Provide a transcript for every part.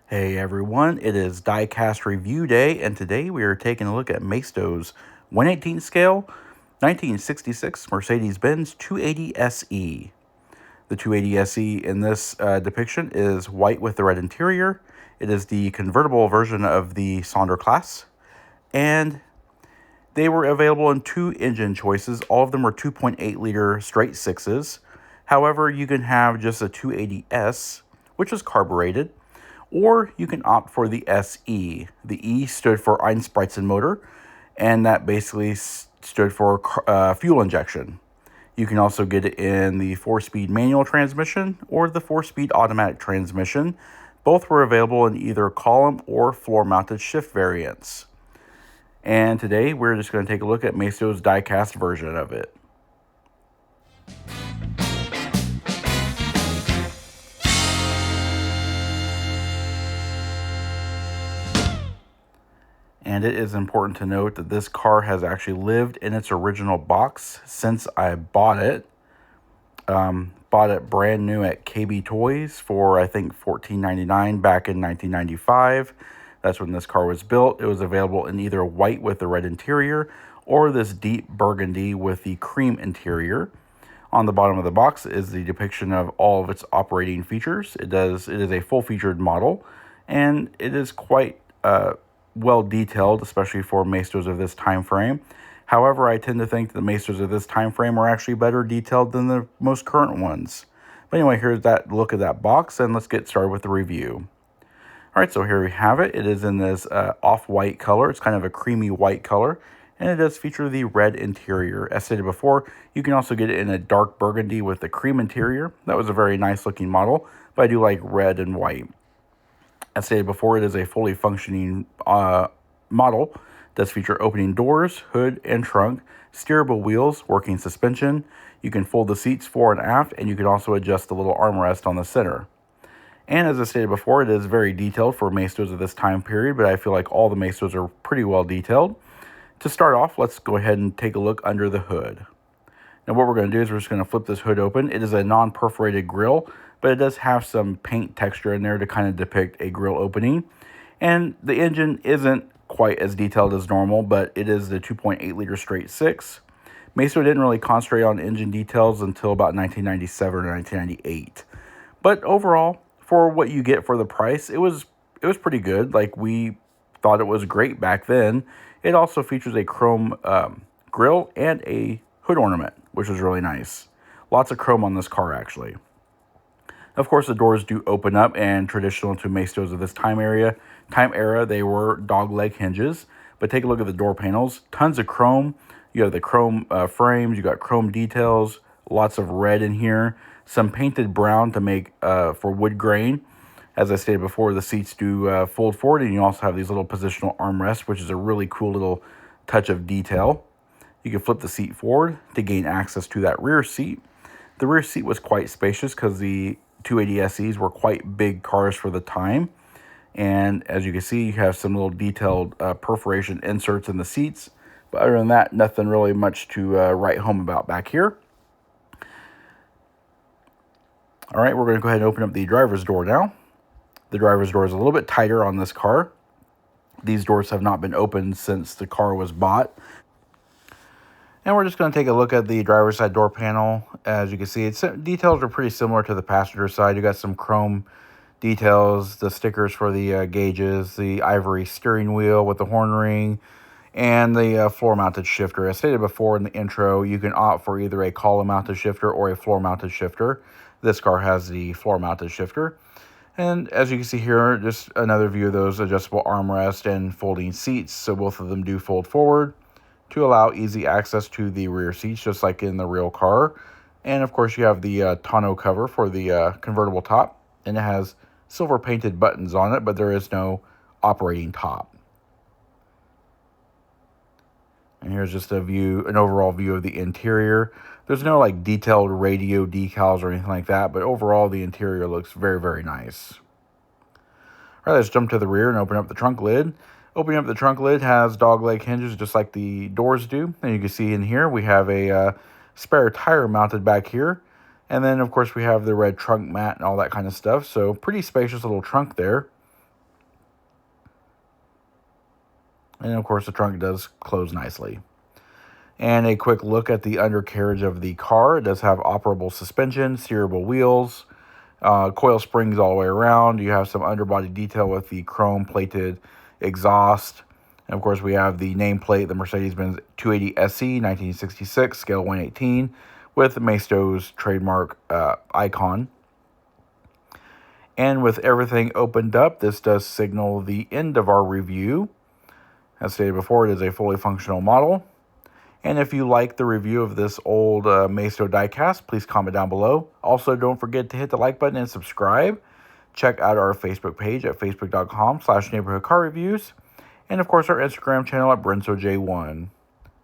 Hey everyone, it is Diecast review day, and today we are taking a look at Maisto's 1/18 scale 1966 Mercedes-Benz 280 SE. The 280 SE in this depiction is white with the red interior. It is the convertible version of the Sonder class, and they were available in two engine choices. All of them were 2.8 liter straight sixes. However, you can have just a 280S, which is carbureted, or you can opt for the SE. The E stood for Einspritzen and that basically stood for fuel injection. You can also get it in the 4-speed manual transmission or the 4-speed automatic transmission. Both were available in either column or floor-mounted shift variants. And today we're just going to take a look at Maisto's die-cast version of it. And it is important to note that this car has actually lived in its original box since I bought it. Bought it brand new at KayBee Toys for, I think, $14.99 back in 1995. That's when this car was built. It was available in either white with the red interior or this deep burgundy with the cream interior. On the bottom of the box is the depiction of all of its operating features. It is a full-featured model, and it is quite well detailed, especially for Maistos of this time frame. However, I tend to think that the Maistos of this time frame are actually better detailed than the most current ones. But anyway, here's that look at that box, and let's get started with the review. All right, so here we have it. It is in this off-white color. It's kind of a creamy white color, and it does feature the red interior. As stated before, you can also get it in a dark burgundy with the cream interior. That was a very nice looking model, but I do like red and white. As stated before, it is a fully functioning model. It does feature opening doors, hood, and trunk, steerable wheels, working suspension. You can fold the seats fore and aft, and you can also adjust the little armrest on the center. And as I stated before, it is very detailed for Maistos of this time period, but I feel like all the Maistos are pretty well detailed. To start off, let's go ahead and take a look under the hood. Now what we're going to do is we're just going to flip this hood open. It is a non-perforated grille, but it does have some paint texture in there to kind of depict a grille opening. And the engine isn't quite as detailed as normal, but it is the 2.8 liter straight six. Maisto didn't really concentrate on engine details until about 1997 or 1998. But overall, for what you get for the price, it was pretty good. Like, we thought it was great back then. It also features a chrome grille and a hood ornament, which was really nice. Lots of chrome on this car, actually. Of course, the doors do open up, and traditional to Maistos of this time era, they were dogleg hinges. But take a look at the door panels. Tons of chrome. You have the chrome frames. You got chrome details. Lots of red in here. Some painted brown to make for wood grain. As I stated before, the seats do fold forward, and you also have these little positional armrests, which is a really cool little touch of detail. You can flip the seat forward to gain access to that rear seat. The rear seat was quite spacious because the 280 SEs were quite big cars for the time. And as you can see, you have some little detailed perforation inserts in the seats. But other than that, nothing really much to write home about back here. All right, we're going to go ahead and open up the driver's door now. The driver's door is a little bit tighter on this car. These doors have not been opened since the car was bought. And we're just going to take a look at the driver's side door panel. As you can see, details are pretty similar to the passenger side. You got some chrome details, the stickers for the gauges, the ivory steering wheel with the horn ring, and the floor-mounted shifter. As stated before in the intro, you can opt for either a column-mounted shifter or a floor-mounted shifter. This car has the floor-mounted shifter. And as you can see here, just another view of those adjustable armrest and folding seats. So both of them do fold forward to allow easy access to the rear seats, just like in the real car. And of course, you have the tonneau cover for the convertible top, and it has silver painted buttons on it, but there is no operating top. And here's just an overall view of the interior. There's no like detailed radio decals or anything like that, but overall the interior looks very, very nice. All right, let's jump to the rear and open up the trunk lid. Opening up the trunk lid has dogleg hinges just like the doors do. And you can see in here we have a spare tire mounted back here. And then, of course, we have the red trunk mat and all that kind of stuff. So pretty spacious little trunk there. And of course, the trunk does close nicely. And a quick look at the undercarriage of the car. It does have operable suspension, steerable wheels, coil springs all the way around. You have some underbody detail with the chrome plated exhaust. And of course, we have the nameplate, the Mercedes-Benz 280 SE 1966, scale 118, with Maisto's trademark icon. And with everything opened up, this does signal the end of our review. As stated before, it is a fully functional model. And if you like the review of this old Maisto diecast, please comment down below. Also, don't forget to hit the like button and subscribe. Check out our Facebook page at facebook.com/neighborhoodcarreviews. And of course, our Instagram channel at BrensoJ1.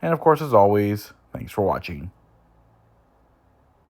And of course, as always, thanks for watching.